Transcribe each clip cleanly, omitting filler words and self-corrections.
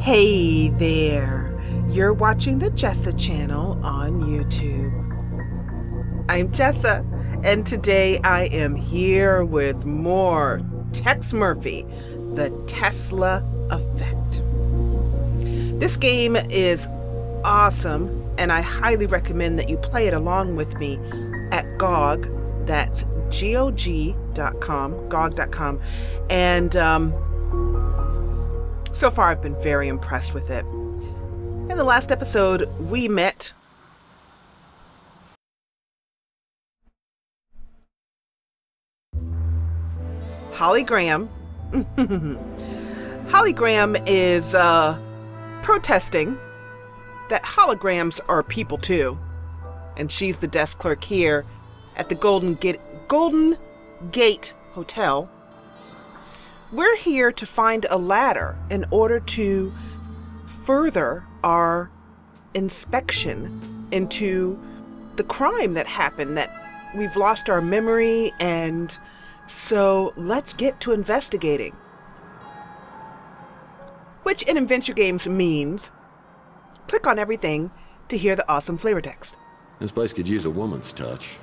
Hey there, you're watching the Jessa channel on YouTube. I'm Jessa, and today I am here with more Tex Murphy, the Tesla Effect. This game is awesome, and I highly recommend that you play it along with me at GOG, that's GOG.com, and so far I've been very impressed with it. In the last episode, we met Holly Graham. Holly Graham is protesting that holograms are people too. And she's the desk clerk here at the Golden Gate Hotel. We're here to find a ladder in order to further our inspection into the crime that happened, that we've lost our memory, and so let's get to investigating. Which in adventure games means click on everything to hear the awesome flavor text. This place could use a woman's touch.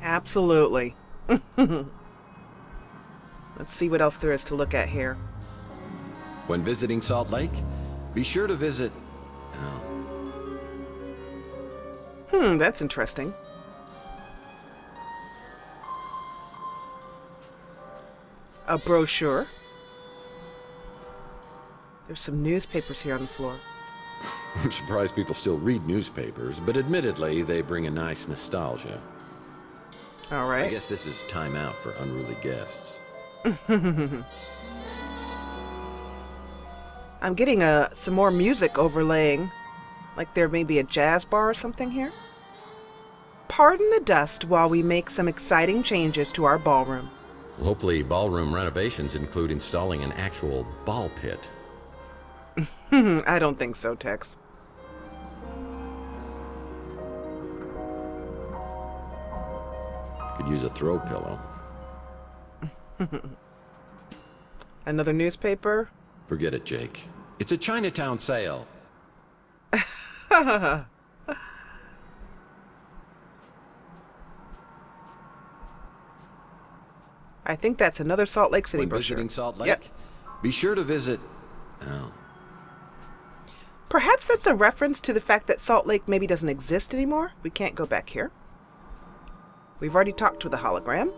Absolutely. Let's see what else there is to look at here. When visiting Salt Lake, be sure to visit... That's interesting. A brochure. There's some newspapers here on the floor. I'm surprised people still read newspapers, but admittedly, they bring a nice nostalgia. All right. I guess this is time out for unruly guests. I'm getting some more music overlaying, like there may be a jazz bar or something here. Pardon the dust while we make some exciting changes to our ballroom. Well, hopefully ballroom renovations include installing an actual ball pit. I don't think so, Tex. Could use a throw pillow. Another newspaper? Forget it, Jake. It's a Chinatown sale. I think that's another Salt Lake City When brochure. visiting Salt Lake, yep. Be sure to visit... Perhaps that's a reference to the fact that Salt Lake maybe doesn't exist anymore. We can't go back here. We've already talked to the hologram.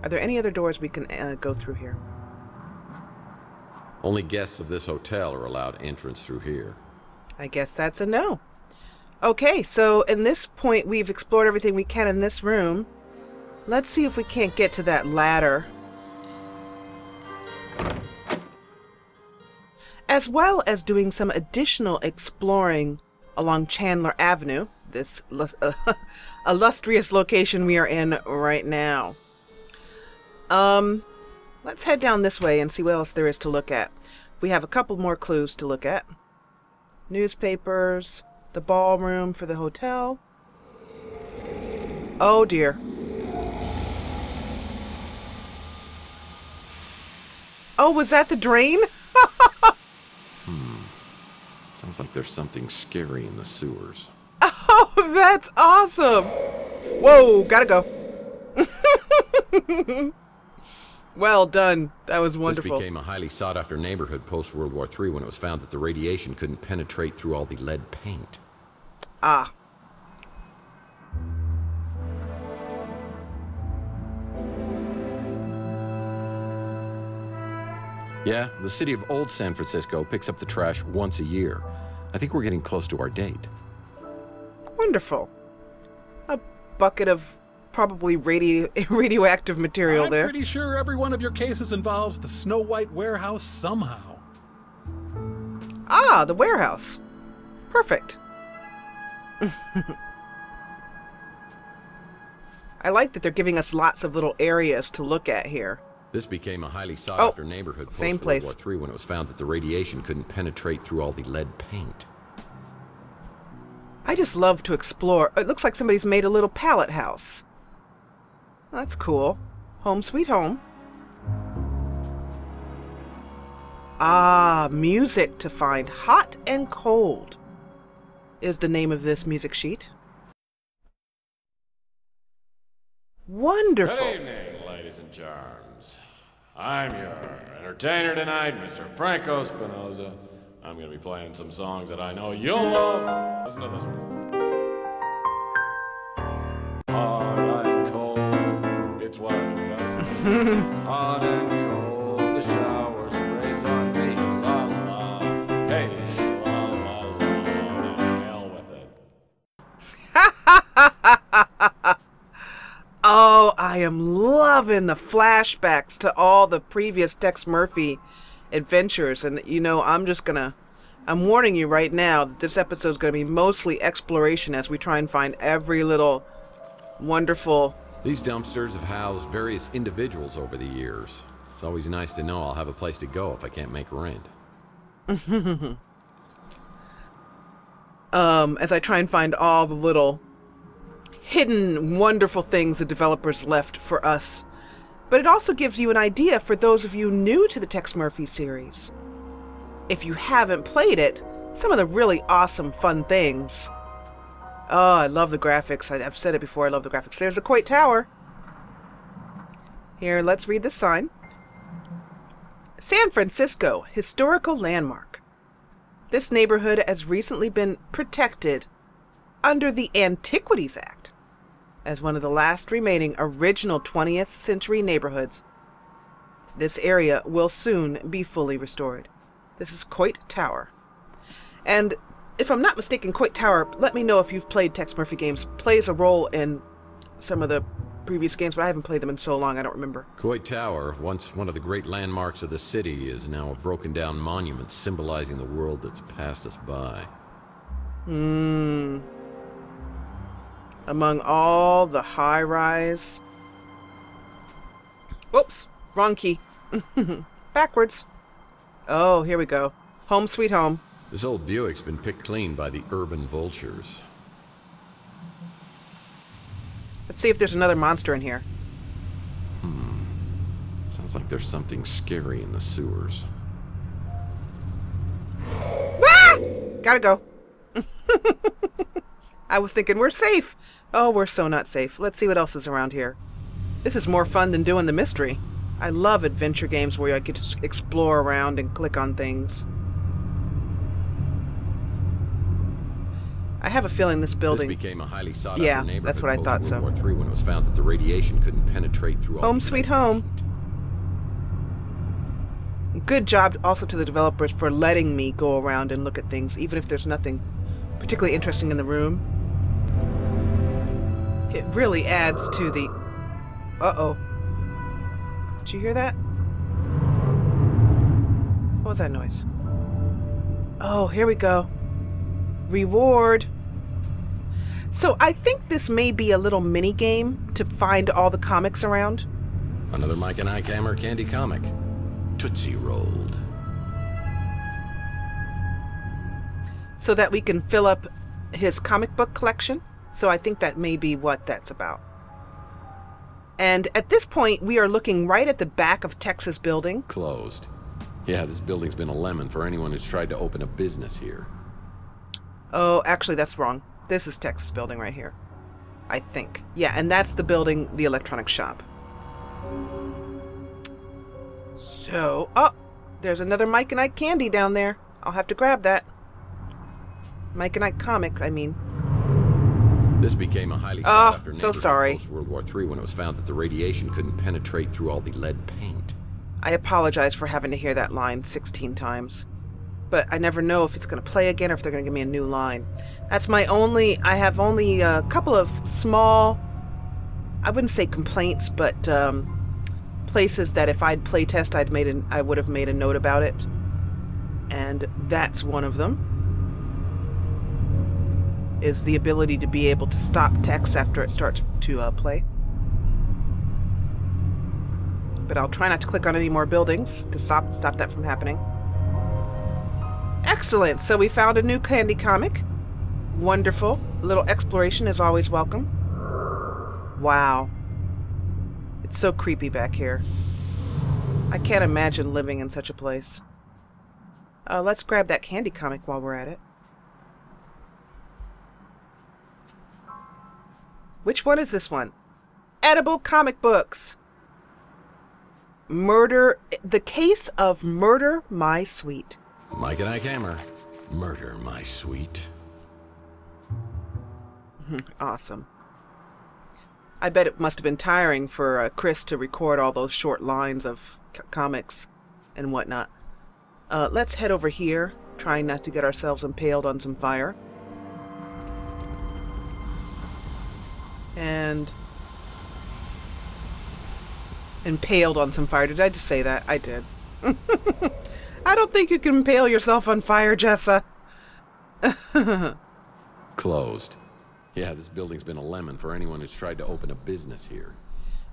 Are there any other doors we can go through here? Only guests of this hotel are allowed entrance through here. I guess that's a no. Okay, so in this point, we've explored everything we can in this room. Let's see if we can't get to that ladder. As well as doing some additional exploring along Chandler Avenue, this illustrious location we are in right now. Let's head down this way and see what else there is to look at. We have a couple more clues to look at. Newspapers, the ballroom for the hotel. Oh dear. Oh, was that the drain? Sounds like there's something scary in the sewers. Oh, that's awesome. Whoa, gotta go. Well done. That was wonderful. This became a highly sought-after neighborhood post-World War III when it was found that the radiation couldn't penetrate through all the lead paint. Ah. Yeah, the city of Old San Francisco picks up the trash once a year. I think we're getting close to our date. Wonderful. A bucket of probably radioactive material there. I'm pretty sure every one of your cases involves the Snow White warehouse somehow. Ah, the warehouse. Perfect. I like that they're giving us lots of little areas to look at here. This became a highly sought-after neighborhood post-World War III when it was found that the radiation couldn't penetrate through all the lead paint. I just love to explore. It looks like somebody's made a little pallet house. That's cool. Home sweet home. Ah, music to find. Hot and Cold is the name of this music sheet. Wonderful. Good evening, ladies and charms. I'm your entertainer tonight, Mr. Franco Spinoza. I'm going to be playing some songs that I know you'll love. Listen to this one. Hot and cold, it's what it does. Hot and cold, the shower sprays on me. La la, hey, la la la, to hell with it. Oh, I am loving the flashbacks to all the previous Tex Murphy adventures. And, you know, I'm warning you right now that this episode is going to be mostly exploration as we try and find every little wonderful... These dumpsters have housed various individuals over the years. It's always nice to know I'll have a place to go if I can't make rent. As I try and find all the little hidden wonderful things the developers left for us. But it also gives you an idea for those of you new to the Tex Murphy series. If you haven't played it, some of the really awesome fun things. Oh, I love the graphics. I've said it before, I love the graphics. There's a Coit Tower. Here, let's read the sign. San Francisco Historical Landmark. This neighborhood has recently been protected under the Antiquities Act as one of the last remaining original 20th century neighborhoods. This area will soon be fully restored. This is Coit Tower. And if I'm not mistaken, Coit Tower, let me know if you've played Tex Murphy games, plays a role in some of the previous games, but I haven't played them in so long I don't remember. Coit Tower, once one of the great landmarks of the city, is now a broken down monument symbolizing the world that's passed us by. Among all the high-rise... Whoops, wrong key. Backwards. Oh, here we go. Home sweet home. This old Buick's been picked clean by the urban vultures. Let's see if there's another monster in here. Sounds like there's something scary in the sewers. Ah! Gotta go. I was thinking we're safe. Oh, we're so not safe. Let's see what else is around here. This is more fun than doing the mystery. I love adventure games where I get to explore around and click on things. I have a feeling this building... This became a highly sought-after neighborhood that's what I thought so. World War III when it was found that the radiation couldn't penetrate through all Home sweet home. Good job also to the developers for letting me go around and look at things, even if there's nothing particularly interesting in the room. It really adds to the... Uh-oh. Did you hear that? What was that noise? Oh, here we go. Reward. So I think this may be a little mini game to find all the comics around. Another Mike and Ike Hammer candy comic. Tootsie Rolled. So that we can fill up his comic book collection. So I think that may be what that's about. And at this point, we are looking right at the back of Tex's building. Closed. Yeah, this building's been a lemon for anyone who's tried to open a business here. Oh, actually, that's wrong. This is Tex's building right here. I think. Yeah, and that's the building, the electronics shop. So, oh, there's another Mike and Ike candy down there. I'll have to grab that. Mike and Ike comic, I mean. This became a highly sought-after so sorry. post-World War III when it was found that the radiation couldn't penetrate through all the lead paint. I apologize for having to hear that line 16 times. But I never know if it's going to play again or if they're going to give me a new line. That's my only... I have only a couple of small... I wouldn't say complaints, but places that if I'd playtest, I would have made a note about it. And that's one of them. Is the ability to be able to stop text after it starts to play. But I'll try not to click on any more buildings to stop that from happening. Excellent! So we found a new candy comic. Wonderful. A little exploration is always welcome. Wow. It's so creepy back here. I can't imagine living in such a place. Let's grab that candy comic while we're at it. Which one is this one? Edible comic books. Murder. The Case of Murder, My Sweet. Mike and Ike Hammer. Murder, My Sweet. Awesome. I bet it must have been tiring for Chris to record all those short lines of comics and whatnot. Let's head over here, trying not to get ourselves impaled on some fire. And impaled on some fire. Did I just say that? I did. I don't think you can impale yourself on fire, Jessa. Closed. Yeah, this building's been a lemon for anyone who's tried to open a business here.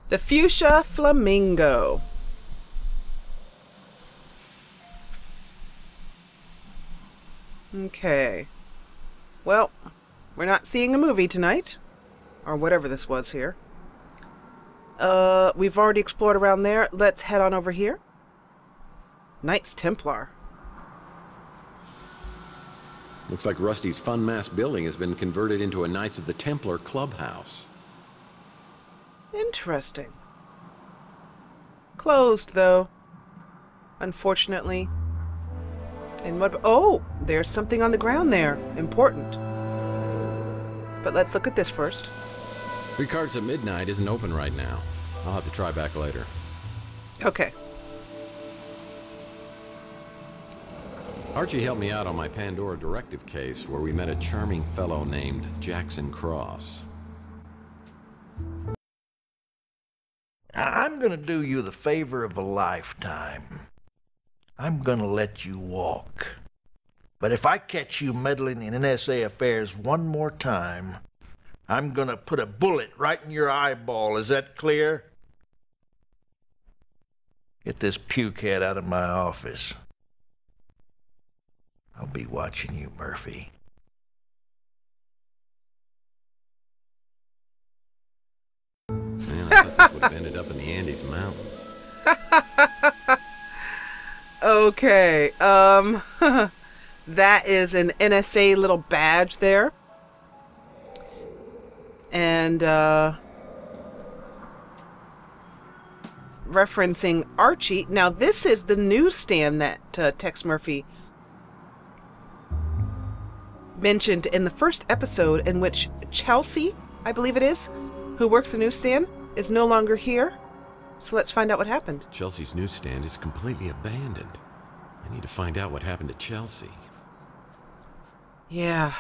The Fuchsia Flamingo. Okay. Well, we're not seeing a movie tonight. Or whatever this was here. We've already explored around there. Let's head on over here. Knights Templar. Looks like Rusty's Fun Mass building has been converted into a Knights of the Templar clubhouse. Interesting. Closed, though. Unfortunately. And what... Oh! There's something on the ground there. Important. But let's look at this first. Ricard's at Midnight isn't open right now. I'll have to try back later. Okay. Archie helped me out on my Pandora directive case where we met a charming fellow named Jackson Cross. I'm gonna do you the favor of a lifetime. I'm gonna let you walk. But if I catch you meddling in NSA affairs one more time, I'm gonna put a bullet right in your eyeball. Is that clear? Get this pukehead out of my office. I'll be watching you, Murphy. Man, I thought this would have ended up in the Andes Mountains. Okay, that is an NSA little badge there. And, referencing Archie. Now, this is the newsstand that Tex Murphy mentioned in the first episode, in which Chelsea, I believe it is, who works the newsstand, is no longer here. So let's find out what happened. Chelsea's newsstand is completely abandoned. I need to find out what happened to Chelsea. Yeah.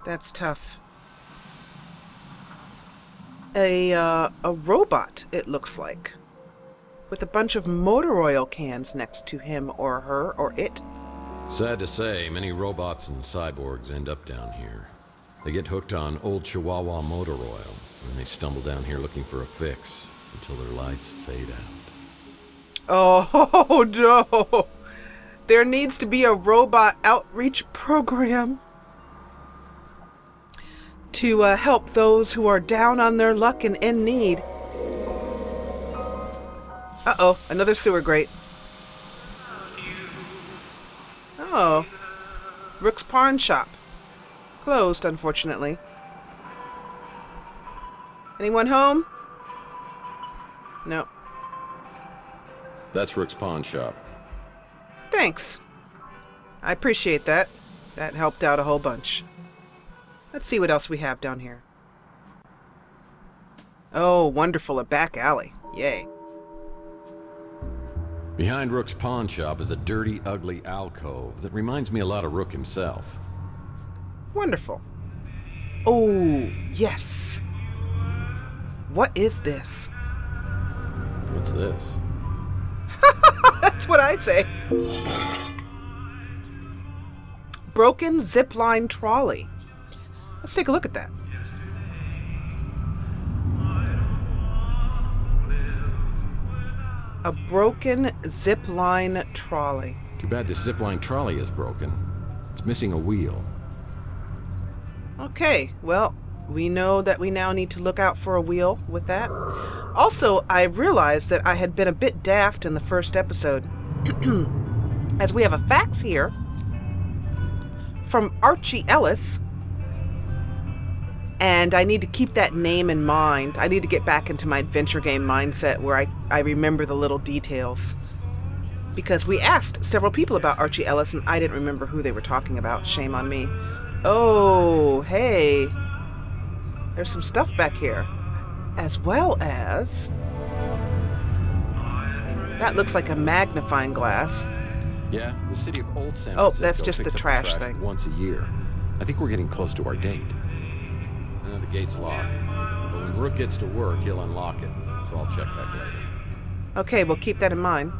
That's tough. A robot, it looks like. With a bunch of motor oil cans next to him or her or it. Sad to say, many robots and cyborgs end up down here. They get hooked on old Chihuahua motor oil, and they stumble down here looking for a fix until their lights fade out. Oh, no! There needs to be a robot outreach program to help those who are down on their luck and in need. Uh-oh, another sewer grate. Oh. Rook's Pawn Shop. Closed, unfortunately. Anyone home? No. That's Rook's Pawn Shop. Thanks. I appreciate that. That helped out a whole bunch. Let's see what else we have down here. Oh, wonderful, a back alley. Yay. Behind Rook's Pawn Shop is a dirty, ugly alcove that reminds me a lot of Rook himself. Wonderful. Oh, yes. What is this? What's this? That's what I say. Broken zipline trolley. Let's take a look at that. A broken zipline trolley. Too bad this zipline trolley is broken. It's missing a wheel. Okay, well, we know that we now need to look out for a wheel with that. Also, I realized that I had been a bit daft in the first episode. as we have a fax here from Archie Ellis. And I need to keep that name in mind. I need to get back into my adventure game mindset where I remember the little details. Because we asked several people about Archie Ellis and I didn't remember who they were talking about. Shame on me. Oh, hey. There's some stuff back here. As well as... that looks like a magnifying glass. Yeah, the city of Old San Oh, Francisco that's just the picks up trash thing. once a year. I think we're getting close to our date. The gate's locked. But when Rook gets to work, he'll unlock it. So I'll check back later. Okay, we'll keep that in mind.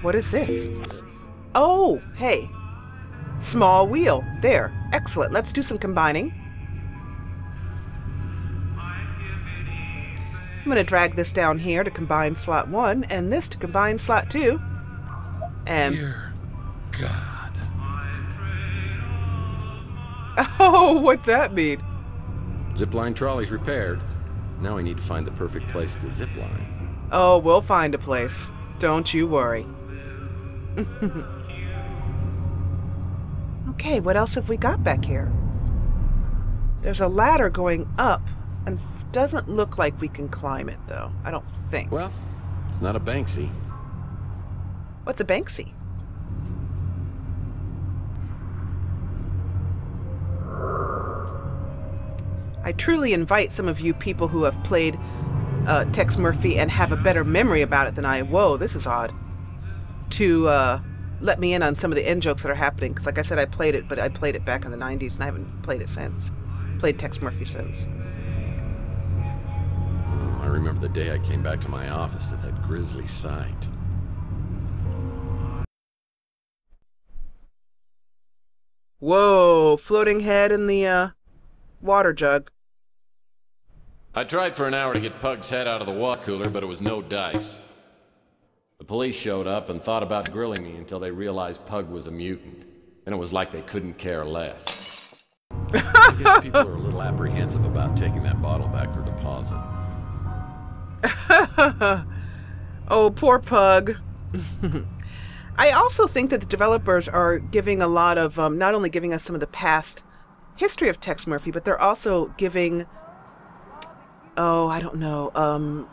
What is this? What's this? Oh, hey. Small wheel. There. Excellent. Let's do some combining. I'm going to drag this down here to combine slot 1 and this to combine slot 2. And... Dear God. oh, what's that mean? Zipline trolley's repaired. Now we need to find the perfect place to zipline. Oh, we'll find a place. Don't you worry. Okay, what else have we got back here? There's a ladder going up, and doesn't look like we can climb it, though. I don't think. Well, it's not a Banksy. What's a Banksy? I truly invite some of you people who have played Tex Murphy and have a better memory about it than I. Whoa, this is odd. To let me in on some of the in-jokes that are happening. Because like I said, I played it, but I played it back in the 90s and I haven't played it since. Played Tex Murphy since. Oh, I remember the day I came back to my office to that grisly sight. Whoa, floating head in the water jug. I tried for an hour to get Pug's head out of the water cooler, but it was no dice. The police showed up and thought about grilling me until they realized Pug was a mutant. And it was like they couldn't care less. I guess people are a little apprehensive about taking that bottle back for deposit. Oh, poor Pug. I also think that the developers are giving a lot of, not only giving us some of the past history of Tex Murphy, but they're also giving, oh, I don't know,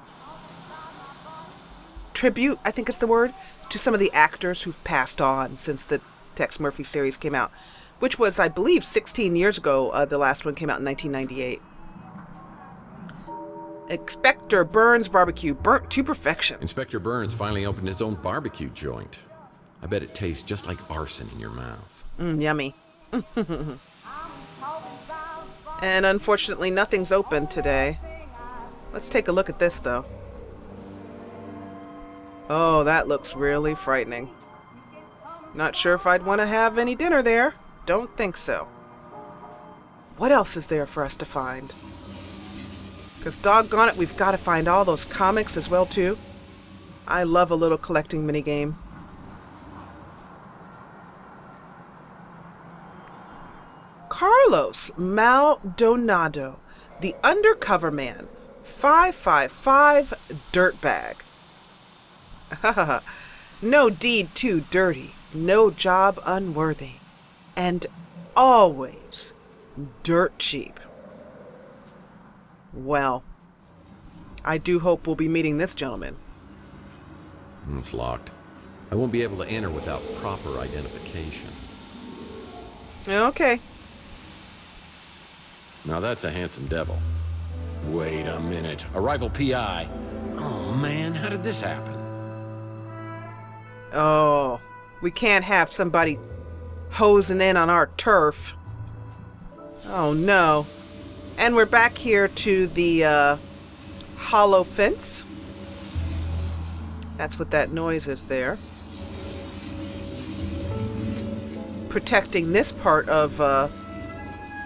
tribute, I think is the word, to some of the actors who've passed on since the Tex Murphy series came out, which was, I believe, 16 years ago. The last one came out in 1998. Inspector Burns Barbecue, burnt to perfection. Inspector Burns finally opened his own barbecue joint. I bet it tastes just like arson in your mouth. Yummy. And unfortunately, nothing's open today. Let's take a look at this, though. Oh, that looks really frightening. Not sure if I'd want to have any dinner there. Don't think so. What else is there for us to find? Because doggone it, we've got to find all those comics as well, too. I love a little collecting minigame. Carlos Maldonado, the undercover man, 555 dirtbag. No deed too dirty, no job unworthy, and always dirt cheap. Well, I do hope we'll be meeting this gentleman. It's locked. I won't be able to enter without proper identification. Okay. Now that's a handsome devil. Wait a minute. Arrival PI. Oh man, how did this happen? Oh, we can't have somebody hosing in on our turf. Oh no. And we're back here to the hollow fence. That's what that noise is there. Protecting this part of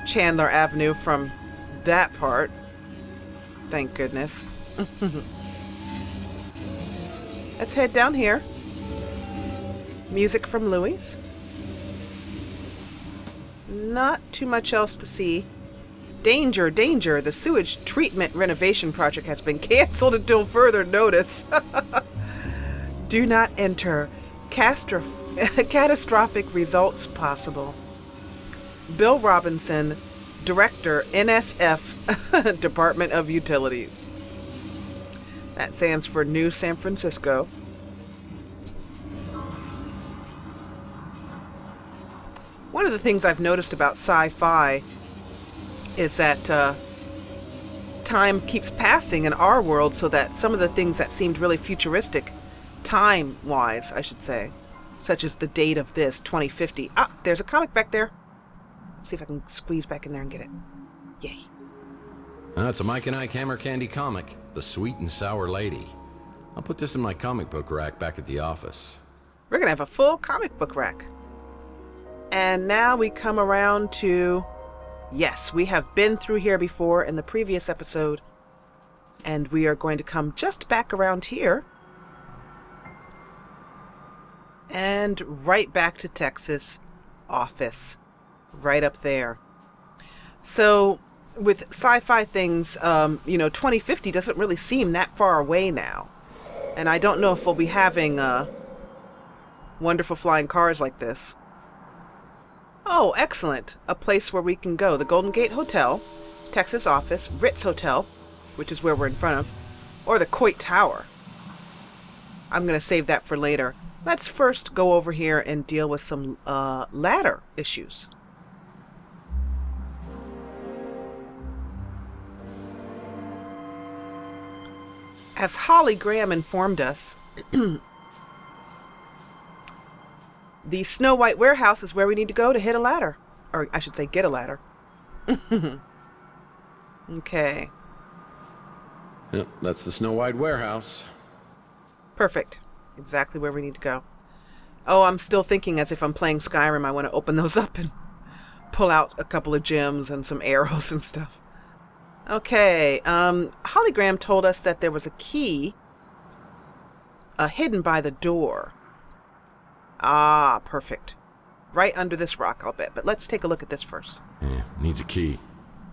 Chandler Avenue from that part. Thank goodness. Let's head down here. Music from Louis. Not too much else to see Danger, danger. The sewage treatment renovation project has been canceled until further notice. Do not enter. Catastrophic results possible. Bill Robinson, Director, NSF, Department of Utilities. That stands for New San Francisco. One of the things I've noticed about Sci-Fi is that time keeps passing in our world, so that some of the things that seemed really futuristic, time-wise, I should say, such as the date of this, 2050. Ah, there's a comic back there. Let's see if I can squeeze back in there and get it. Yay. It's a Mike and Ike Hammer Candy comic, The Sweet and Sour Lady. I'll put this in my comic book rack back at the office. We're going to have a full comic book rack. And now we come around to... Yes, we have been through here before in the previous episode. And we are going to come just back around here. And right back to Texas office. Right up there. So, with Sci-Fi things, 2050 doesn't really seem that far away now. And I don't know if we'll be having wonderful flying cars like this. Oh, excellent. A place where we can go. The Golden Gate Hotel, Texas office, Ritz Hotel, which is where we're in front of, or the Coit Tower. I'm going to save that for later. Let's first go over here and deal with some ladder issues. As Holly Graham informed us, the Snow White warehouse is where we need to go to hit a ladder. Or I should say get a ladder. Okay. Yep, that's the Snow White warehouse. Perfect. Exactly where we need to go. Oh, I'm still thinking as if I'm playing Skyrim. I want to open those up and pull out a couple of gems and some arrows and stuff. Okay. Holly Graham told us that there was a key hidden by the door. Ah, perfect. Right under this rock, I'll bet. But let's take a look at this first. Yeah, needs a key.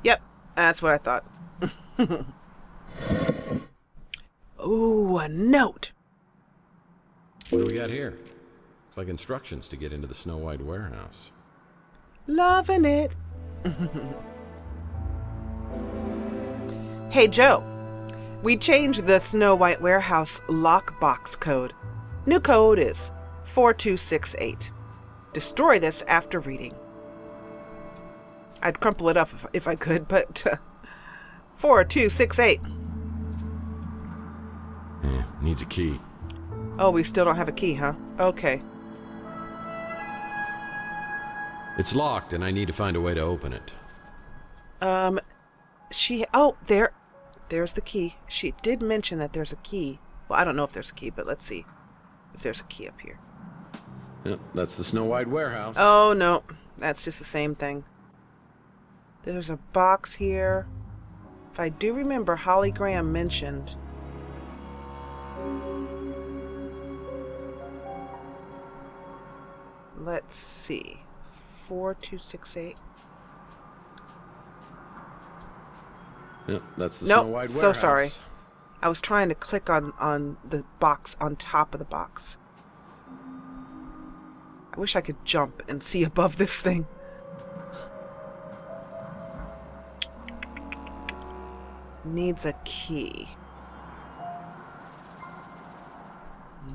Yep, that's what I thought. Ooh, a note. What do we got here? Looks like instructions to get into the Snow White warehouse. Loving it. Hey, Joe. We changed the Snow White warehouse lockbox code. New code is 4268. Destroy this after reading. I'd crumple it up if I could, but 4268. Yeah, needs a key. Oh, we still don't have a key, huh? Okay. It's locked, and I need to find a way to open it. Oh, there's the key. She did mention that there's a key. Well, I don't know if there's a key, but let's see if there's a key up here. Yep, that's the Snow White warehouse. Oh, no. That's just the same thing. There's a box here. If I do remember, Holly Graham mentioned... Let's see. 4268. Yep, that's the Snow White warehouse. So sorry. I was trying to click on the box on top of the box. I wish I could jump and see above this thing. Needs a key.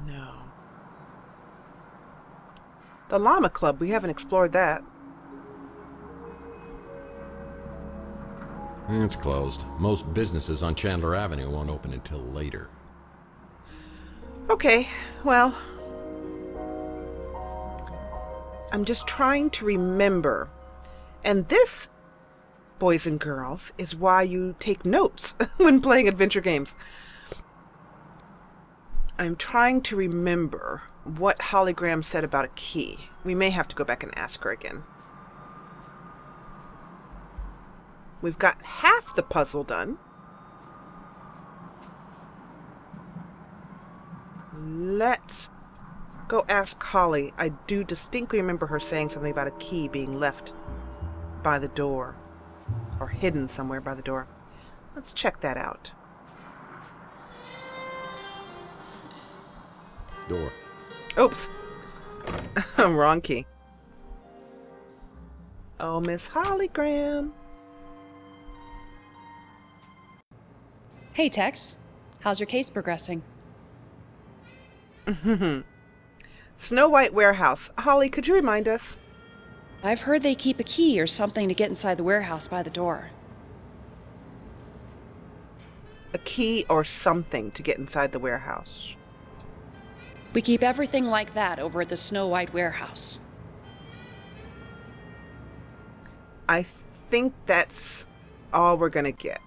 No. The Llama Club, we haven't explored that. It's closed. Most businesses on Chandler Avenue won't open until later. Okay, well... I'm just trying to remember. And this, boys and girls, is why you take notes when playing adventure games. I'm trying to remember what Holly Graham said about a key. We may have to go back and ask her again. We've got half the puzzle done. Let's go ask Holly. I do distinctly remember her saying something about a key being left by the door. or hidden somewhere by the door. Let's check that out. Door. Oops. Wrong key. Oh, Miss Hologram. Hey, Tex. How's your case progressing? Snow White warehouse. Holly, could you remind us? I've heard they keep a key or something to get inside the warehouse by the door. A key or something to get inside the warehouse. We keep everything like that over at the Snow White warehouse. I think that's all we're gonna get.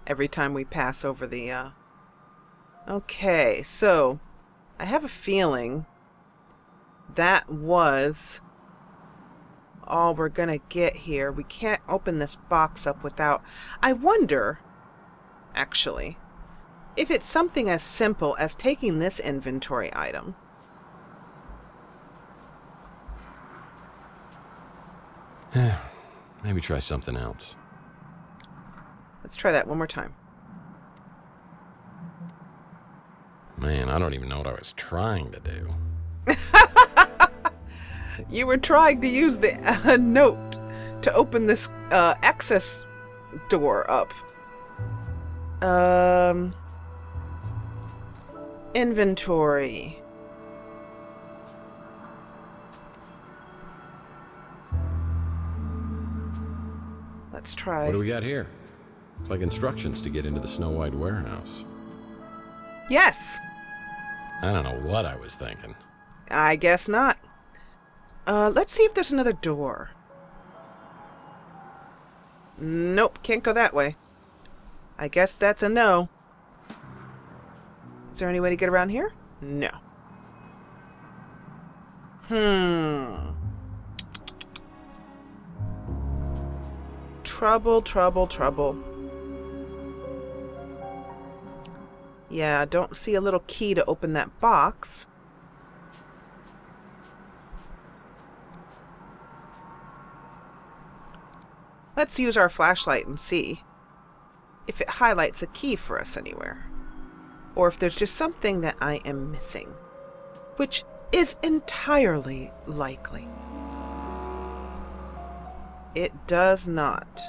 Every time we pass over the, Okay, so I have a feeling that was all we're gonna get here. We can't open this box up without... I wonder, actually, if it's something as simple as taking this inventory item. Maybe try something else. Let's try that one more time. Man, I don't even know what I was trying to do. You were trying to use the note to open this access door up. Inventory. Let's try. What do we got here? It's like instructions to get into the Snow White warehouse. Yes. I don't know what I was thinking. I guess not. Let's see if there's another door. Nope, can't go that way. I guess that's a no. Is there any way to get around here? No. Trouble, trouble, trouble. Yeah, I don't see a little key to open that box. Let's use our flashlight and see if it highlights a key for us anywhere. Or if there's just something that I am missing, which is entirely likely. It does not.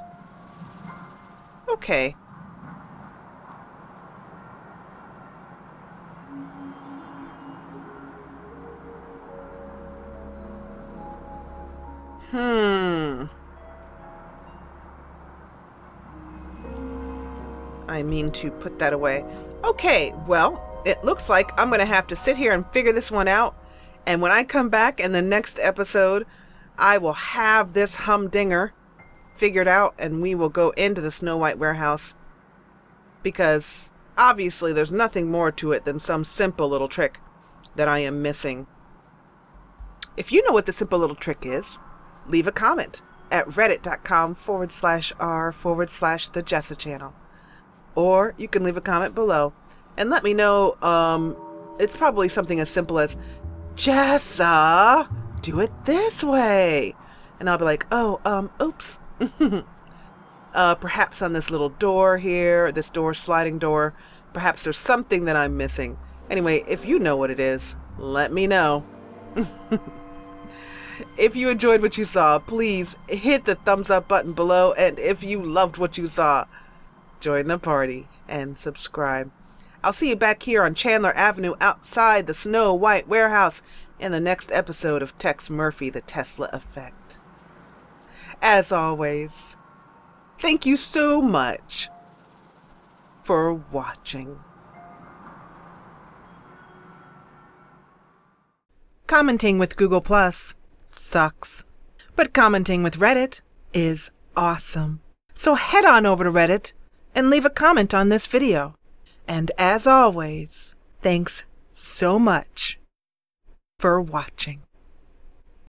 Okay. I mean to put that away. Okay, well, it looks like I'm going to have to sit here and figure this one out. And when I come back in the next episode, I will have this humdinger figured out and we will go into the Snow White warehouse. Because obviously there's nothing more to it than some simple little trick that I am missing. If you know what the simple little trick is, leave a comment at reddit.com/r/the Jessa channel. Or you can leave a comment below and let me know, it's probably something as simple as, Jessa, do it this way. And I'll be like, oh, oops. Perhaps on this little door here, this door, sliding door, perhaps there's something that I'm missing. Anyway, if you know what it is, let me know. If you enjoyed what you saw, please hit the thumbs up button below. And if you loved what you saw, join the party and subscribe. I'll see you back here on Chandler Avenue outside the Snow White warehouse in the next episode of Tex Murphy, The Tesla Effect. As always, thank you so much for watching. Commenting with Google Plus sucks, but commenting with Reddit is awesome. So head on over to Reddit and leave a comment on this video. And as always, thanks so much for watching.